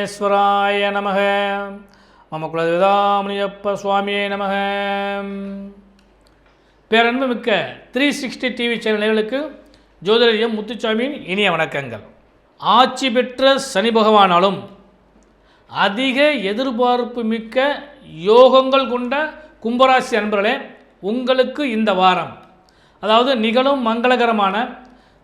பரமேஸ்வராய நமக. மம குலதேவதாமணியப்ப சுவாமியே நமக. பேரன்பு மிக்க 360 டிவி சேனல் நேயர்களுக்கு ஜோதிடர் முத்துசாமியின் இனிய வணக்கங்கள். ஆட்சி பெற்ற சனி பகவானாலும் அதிக எதிர்பார்ப்பு மிக்க யோகங்கள் கொண்ட கும்பராசி அன்பர்களே, உங்களுக்கு இந்த வாரம், அதாவது நிகழும் மங்களகரமான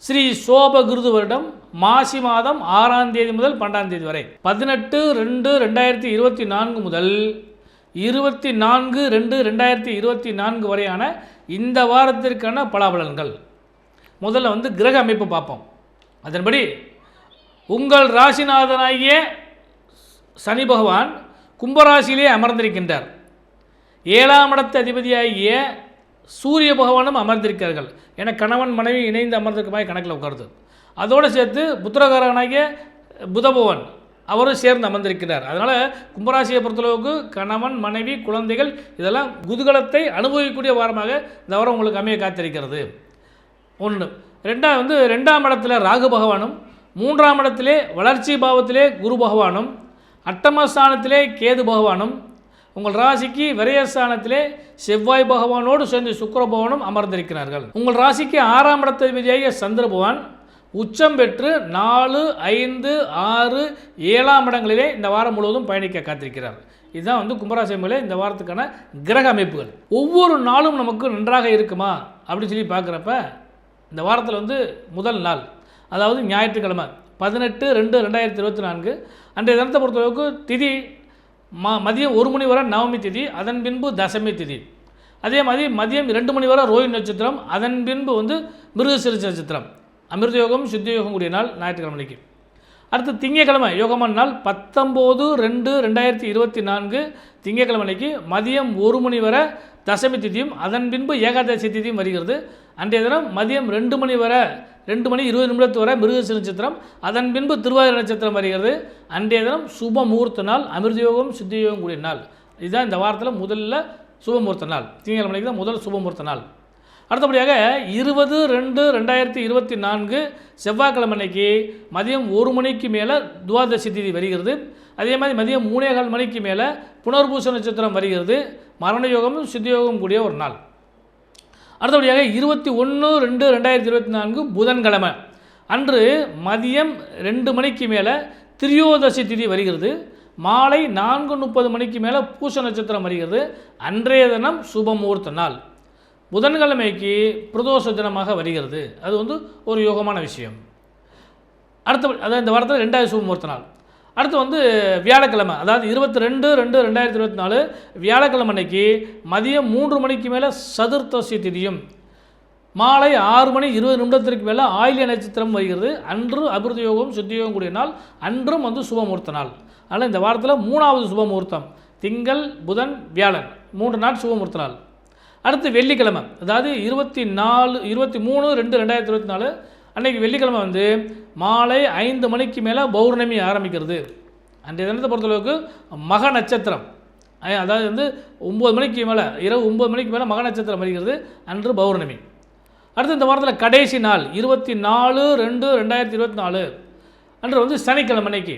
ஸ்ரீ சோபகிருது வருடம் மாசி மாதம் 6ஆம் தேதி முதல் 12ஆம் தேதி வரை 18/2/2024 முதல் 24/2/2024 வரையான இந்த வாரத்திற்கான பலாபலன்கள். முதல்ல கிரக அமைப்பு பார்ப்போம். அதன்படி உங்கள் ராசிநாதனாகிய சனி பகவான் கும்பராசியிலே அமர்ந்திருக்கின்றார். 7ஆம் இடத்து அதிபதியாகிய சூரிய பகவானும் அமர்ந்திருக்கிறார்கள். என கணவன் மனைவி இணைந்து அமர்ந்திருக்கமாய் கணக்கில் உட்காருது. அதோடு சேர்த்து புத்திரகாரனாகிய புத பகவான் அவரும் சேர்ந்து அமர்ந்திருக்கிறார். அதனால் கும்பராசியை பொறுத்தளவுக்கு கணவன் மனைவி குழந்தைகள் இதெல்லாம் குதூகலத்தை அனுபவிக்கக்கூடிய வாரமாக இந்த வாரம் உங்களுக்கு அமைய காத்திருக்கிறது. ஒன்று. ரெண்டாவது 2ஆம் இடத்துல ராகு பகவானும், 3ஆம் இடத்திலே வளர்ச்சி பாவத்திலே குரு பகவானும், அட்டமஸ்தானத்திலே கேது பகவானும், உங்கள் ராசிக்கு விரயஸ்தானத்திலே செவ்வாய் பகவானோடு சேர்ந்து சுக்கிர பகவானும் அமர்ந்திருக்கிறார்கள். உங்கள் ராசிக்கு 6ஆம் இடத்ததிபதியாகிய சந்திர பகவான் உச்சம் பெற்று 4, 5, 6, 7ஆம் இடங்களிலே இந்த வாரம் முழுவதும் பயணிக்க காத்திருக்கிறார். இதுதான் கும்பராசி மேலே இந்த வாரத்துக்கான கிரக அமைப்புகள். ஒவ்வொரு நாளும் நமக்கு நன்றாக இருக்குமா அப்படின்னு சொல்லி பார்க்குறப்ப இந்த வாரத்தில் முதல் நாள், அதாவது ஞாயிற்றுக்கிழமை 18/2/2024 அன்றைய தினத்தை பொறுத்தளவுக்கு திதி மதியம் 1 மணி வரை நவமி திதி, அதன் பின்பு தசமி திதி. அதே மாதிரி மதியம் 2 மணி வரை ரோஹிணி நட்சத்திரம், அதன் பின்பு மிருகசீரிஷ நட்சத்திரம். அமிர்த யோகம் சித்த யோகம் கூடிய நாள் ஞாயிற்றுக்கிழமைக்கு. அடுத்து திங்கக்கிழமை யோகமான நாள் 19/2/2024 திங்கக்கிழமைக்கு மதியம் 1 மணி வரை தசமி திதியும், அதன் பின்பு ஏகாதசி திதியும் வருகிறது. அன்றைய தினம் மதியம் 2 மணி வரை 2 மணி 20 நிமிடத்து வரை மிருகசீரிஷ நட்சத்திரம், அதன் பின்பு திருவாதிரை நட்சத்திரம் வருகிறது. அன்றைய தினம் சுப முகூர்த்த நாள், அமிர்த யோகம் சித்த யோகம் கூடிய நாள். இதுதான் இந்த வாரத்தில் முதல்ல சுபமுகூர்த்த நாள். திங்கக்கிழமைக்கு தான் முதல் சுபமுகூர்த்த நாள். அடுத்தபடியாக 20/2/2024 செவ்வாய்க்கிழமைக்கு மதியம் 1 மணிக்கு மேலே துவாதசி திதி வருகிறது. அதே மாதிரி மதியம் 3:15 மணிக்கு மேலே புனர்பூச நட்சத்திரம் வருகிறது. மரண யோகமும் சித்த யோகம் கூடிய ஒரு நாள். அடுத்தபடியாக 21/2/2024 புதன்கிழமை அன்று மதியம் 2 மணிக்கு மேலே திரியோதசி திதி வருகிறது. மாலை 4:30 மணிக்கு மேலே பூச நட்சத்திரம் வருகிறது. அன்றைய தினம் சுபமுகூர்த்த நாள். புதன்கிழமைக்கு பிரதோஷ தினமாக வருகிறது. அது ஒரு யோகமான விஷயம். அதாவது இந்த வாரத்தில் 2வது சுபமுகூர்த்த நாள். அடுத்து வியாழக்கிழமை, அதாவது 22/2/2024 வியாழக்கிழமை அன்னைக்கு மதியம் 3 மணிக்கு மேலே சதுர்த்தசி திதியும், மாலை 6 மணி 20 நிமிடத்திற்கு மேலே ஆயில்ய நட்சத்திரம் வருகிறது. அன்று அமிர்த யோகம் சித்த யோகம் கூடிய நாள். அன்றும் சுபமுகூர்த்த நாள். அதனால் இந்த வாரத்தில் 3வது சுபமுகூர்த்தம் திங்கள் புதன் வியாழன் 3 நாள் சுபமுகூர்த்த நாள். அடுத்து வெள்ளிக்கிழமை, அதாவது 23/2/2024 அன்றைக்கி வெள்ளிக்கிழமை மாலை 5 மணிக்கு மேலே பௌர்ணமி ஆரம்பிக்கிறது. அன்றைய தினத்தை பொறுத்தளவுக்கு மக நட்சத்திரம், அதாவது 9 மணிக்கு மேலே இரவு 9 மணிக்கு மேலே மக நட்சத்திரம் வருகிறது. அன்று பௌர்ணமி. அடுத்து இந்த வாரத்தில் கடைசி நாள் 24/2/2024 அன்று சனிக்கிழமை அன்னைக்கு.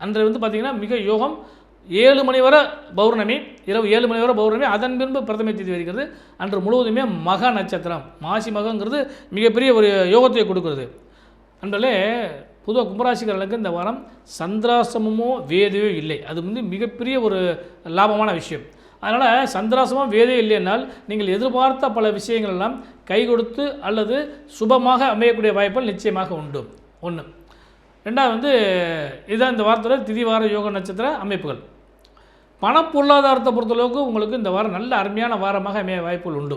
அன்று பார்த்திங்கன்னா மிக யோகம். 7 மணி வரை பௌர்ணமி, இரவு 7 மணி வரை பௌர்ணமி, அதன் பின்பு பிரதமை திதி வருகிறது. அன்று முழுவதுமே மக நட்சத்திரம். மாசி மகங்கிறது மிகப்பெரிய ஒரு யோகத்தை கொடுக்குறது. அன்றே பொதுவாக கும்பராசிக்காரர்களுக்கு இந்த வாரம் சந்திராசிரமமோ வேதையோ இல்லை. அது மிகப்பெரிய ஒரு லாபமான விஷயம். அதனால் சந்திராசிரமம் வேதையோ இல்லைன்னால் நீங்கள் எதிர்பார்த்த பல விஷயங்கள் எல்லாம் கை கொடுத்து அல்லது சுபமாக அமையக்கூடிய வாய்ப்புகள் நிச்சயமாக உண்டு. ஒன்று. ரெண்டாவது இதுதான் இந்த வாரத்தில் திதிவார யோக நட்சத்திர அமைப்புகள். பணப்பொருளாதாரத்தை பொறுத்தளவுக்கு உங்களுக்கு இந்த வாரம் நல்ல அருமையான வாரமாக அமைய வாய்ப்புகள் உண்டு.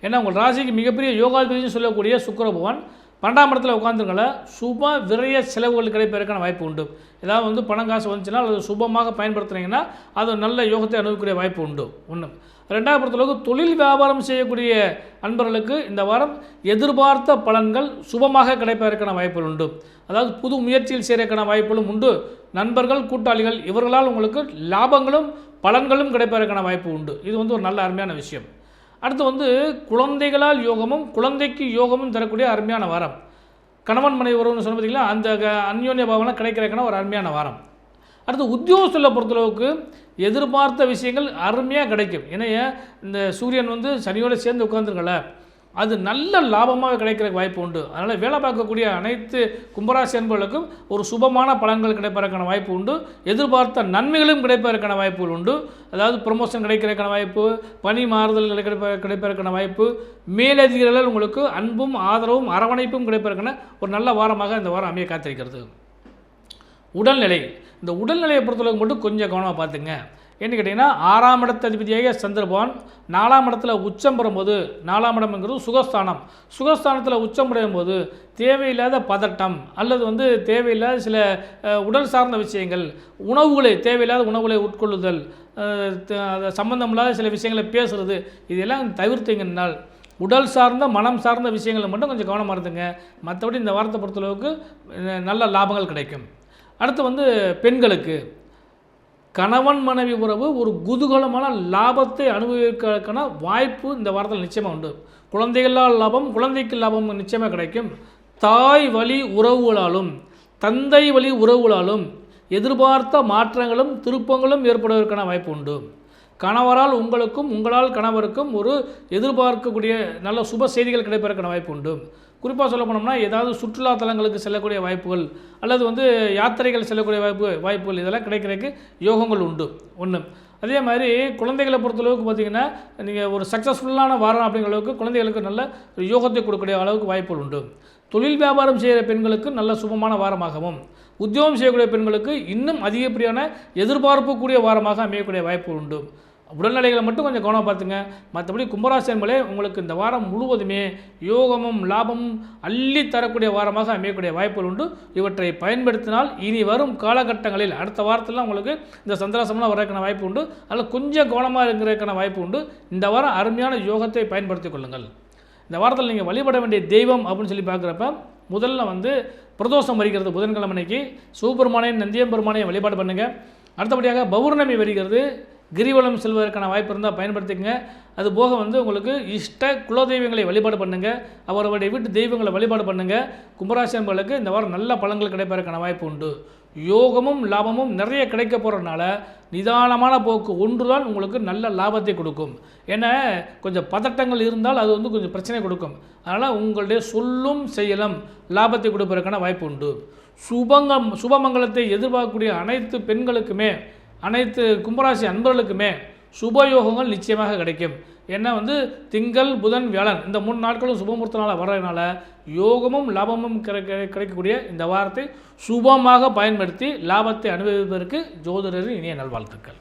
ஏன்னா உங்கள் ராசிக்கு மிகப்பெரிய யோகாதிபதினு சொல்லக்கூடிய சுக்கிர பகவான் 12ஆம் இடத்துல உட்காந்துருங்கள சுப விரய செலவுகள் கிடைப்பதற்கான வாய்ப்பு உண்டு. ஏதாவது பணம் காசு வந்துச்சுன்னா அது சுபமாக பயன்படுத்துனீங்கன்னா அது நல்ல யோகத்தை அனுபவிக்கக்கூடிய வாய்ப்பு உண்டு. ஒன்று. ரெண்டாவது பொறுத்தளவுக்கு தொழில் வியாபாரம் செய்யக்கூடிய அன்பர்களுக்கு இந்த வாரம் எதிர்பார்த்த பலன்கள் சுபமாக கிடைப்பதற்கான வாய்ப்புகள் உண்டு. அதாவது புது முயற்சியில் செய்கிறதுக்கான வாய்ப்புகளும் உண்டு. நண்பர்கள் கூட்டாளிகள் இவர்களால் உங்களுக்கு லாபங்களும் பலன்களும் கிடைப்பதற்கான வாய்ப்பு உண்டு. இது ஒரு நல்ல அருமையான விஷயம். அடுத்து குழந்தைகளால் யோகமும் குழந்தைக்கு யோகமும் தரக்கூடிய அருமையான வாரம். கணவன் மனைவி உறவுன்னு சொன்ன பார்த்தீங்களா, அந்த அந்யோன்ய பாவனை கிடைக்கிறதுக்கான ஒரு அருமையான வாரம். அடுத்து உத்தியோகத்தில் பொறுத்தளவுக்கு எதிர்பார்த்த விஷயங்கள் அருமையாக கிடைக்கும். ஏன்னா இந்த சூரியன் வந்து சனியோடு சேர்ந்து உட்காந்துருக்கல, அது நல்ல லாபமாக கிடைக்கிறதுக்கு வாய்ப்பு உண்டு. அதனால் வேலை பார்க்கக்கூடிய அனைத்து கும்பராசி அன்பர்களுக்கும் ஒரு சுபமான பலன்கள் கிடைப்பதற்கான வாய்ப்பு உண்டு. எதிர்பார்த்த நன்மைகளும் கிடைப்பதற்கான வாய்ப்புகள் உண்டு. அதாவது ப்ரொமோஷன் கிடைக்கிறதுக்கான வாய்ப்பு, பணி மாறுதல்கள் கிடைப்பதற்கான வாய்ப்பு, மேலதிகாரிகள் உங்களுக்கு அன்பும் ஆதரவும் அரவணைப்பும் கிடைப்பதற்கான ஒரு நல்ல வாரமாக இந்த வாரம் அமைய காத்திருக்கிறது. உடல்நிலை, இந்த உடல்நிலையை பொறுத்தளவுக்கு மட்டும் கொஞ்சம் கவனமாக பார்த்துங்க. என்ன கேட்டிங்கன்னா 6ஆம் இடத்து அதிபதியாக சந்திரபகவான் 4ஆம் இடத்துல உச்சம் பெறும்போது, 4ஆம் இடம்ங்கிறது சுகஸ்தானம், சுகஸ்தானத்தில் உச்சம் பெறும் போது தேவையில்லாத பதட்டம் அல்லது வந்து தேவையில்லாத சில உடல் சார்ந்த விஷயங்கள், உணவுகளை தேவையில்லாத உணவுகளை உட்கொள்ளுதல், சம்பந்தமில்லாத சில விஷயங்களை பேசுகிறது, இதெல்லாம் தவிர்த்தீங்கன்னால் உடல் சார்ந்த மனம் சார்ந்த விஷயங்களை மட்டும் கொஞ்சம் கவனமாக இருந்துங்க. மற்றபடி இந்த வாரத்தை பொறுத்தளவுக்கு நல்ல லாபங்கள் கிடைக்கும். அடுத்து வந்து பெண்களுக்கு கணவன் மனைவி உறவு ஒரு குதூகலமான லாபத்தை அனுபவிக்கிறதுக்கான வாய்ப்பு இந்த வாரத்தில் நிச்சயமாக உண்டு. குழந்தைகளால் லாபம், குழந்தைக்கு லாபம் நிச்சயமாக கிடைக்கும். தாய் வழி உறவுகளாலும் தந்தை வழி உறவுகளாலும் எதிர்பார்த்த மாற்றங்களும் திருப்பங்களும் ஏற்படுவதற்கான வாய்ப்பு உண்டு. கணவரால் உங்களுக்கும் உங்களால் கணவருக்கும் ஒரு எதிர்பார்க்கக்கூடிய நல்ல சுப செய்திகள் கிடைப்பதற்கான வாய்ப்பு உண்டு. குறிப்பாக சொல்ல போனோம்னா ஏதாவது சுற்றுலா தலங்களுக்கு செல்லக்கூடிய வாய்ப்புகள் அல்லது வந்து யாத்திரைகள் செல்லக்கூடிய வாய்ப்புகள் இதெல்லாம் கிடைக்கிறதுக்கு யோகங்கள் உண்டு. ஒன்று. அதே மாதிரி குழந்தைகளை பொறுத்தளவுக்கு பார்த்திங்கன்னா நீங்கள் ஒரு சக்ஸஸ்ஃபுல்லான வாரம் அப்படிங்கிற அளவுக்கு குழந்தைகளுக்கு நல்ல யோகத்தை கொடுக்கக்கூடிய அளவுக்கு வாய்ப்புகள் உண்டு. தொழில் வியாபாரம் செய்கிற பெண்களுக்கு நல்ல சுபமான வாரமாகவும், உத்தியோகம் செய்யக்கூடிய பெண்களுக்கு இன்னும் அதிகப்படியான எதிர்பார்ப்புக்கூடிய வாரமாக அமையக்கூடிய வாய்ப்புகள் உண்டு. உடல்நிலைகளை மட்டும் கொஞ்சம் கவனம் பார்த்துங்க. மற்றபடி கும்பராசி என்பதே உங்களுக்கு இந்த வாரம் முழுவதுமே யோகமும் லாபமும் அள்ளி தரக்கூடிய வாரமாக அமையக்கூடிய வாய்ப்புகள் உண்டு. இவற்றை பயன்படுத்தினால் இனி வரும் காலகட்டங்களில் அடுத்த வாரத்தில் உங்களுக்கு இந்த சந்திராசமெல்லாம் வரதுக்கான வாய்ப்பு உண்டு. அதில் கொஞ்சம் கவனமாக இருக்கிறதுக்கான வாய்ப்பு உண்டு. இந்த வாரம் அருமையான யோகத்தை பயன்படுத்தி கொள்ளுங்கள். இந்த வாரத்தில் நீங்கள் வழிபட வேண்டிய தெய்வம் அப்படின்னு சொல்லி பார்க்குறப்ப முதல்ல வந்து பிரதோஷம் வருகிறது புதன்கிழமை அன்னைக்கு சிவபெருமானையும் நந்தியம்பெருமானையும் வழிபாடு பண்ணுங்கள். அடுத்தபடியாக பௌர்ணமி வருகிறது, கிரிவலம் செல்வதற்கான வாய்ப்பு இருந்தால் பயன்படுத்திக்கங்க. அது போக வந்து உங்களுக்கு இஷ்ட குலதெய்வங்களை வழிபாடு பண்ணுங்கள், அவருடைய வீட்டு தெய்வங்களை வழிபாடு பண்ணுங்கள். கும்பராசி அன்பர்களுக்கு இந்த வாரம் நல்ல பலன்கள் கிடைப்பதற்கான வாய்ப்பு உண்டு. யோகமும் லாபமும் நிறைய கிடைக்க போகிறதுனால நிதானமான போக்கு ஒன்று தான் உங்களுக்கு நல்ல லாபத்தை கொடுக்கும். ஏன்னா கொஞ்சம் பதட்டங்கள் இருந்தால் அது வந்து கொஞ்சம் பிரச்சனை கொடுக்கும். அதனால் உங்களுடைய சொல்லும் செயலும் லாபத்தை கொடுப்பதற்கான வாய்ப்பு உண்டு. சுபமங்கலத்தை எதிர்பார்க்கக்கூடிய அனைத்து பெண்களுக்குமே அனைத்து கும்பராசி அன்பர்களுக்குமே சுபயோகங்கள் நிச்சயமாக கிடைக்கும். ஏன்னா வந்து திங்கள் புதன் வியாழன் இந்த 3 நாட்களும் சுபமுகூர்த்த நாளாக வர்றதுனால யோகமும் லாபமும் கிடைக்கக்கூடிய இந்த வாரத்தை சுபமாக பயன்படுத்தி லாபத்தை அனுபவிப்பதற்கு ஜோதிடரின் இனிய நல்வாழ்த்துக்கள்.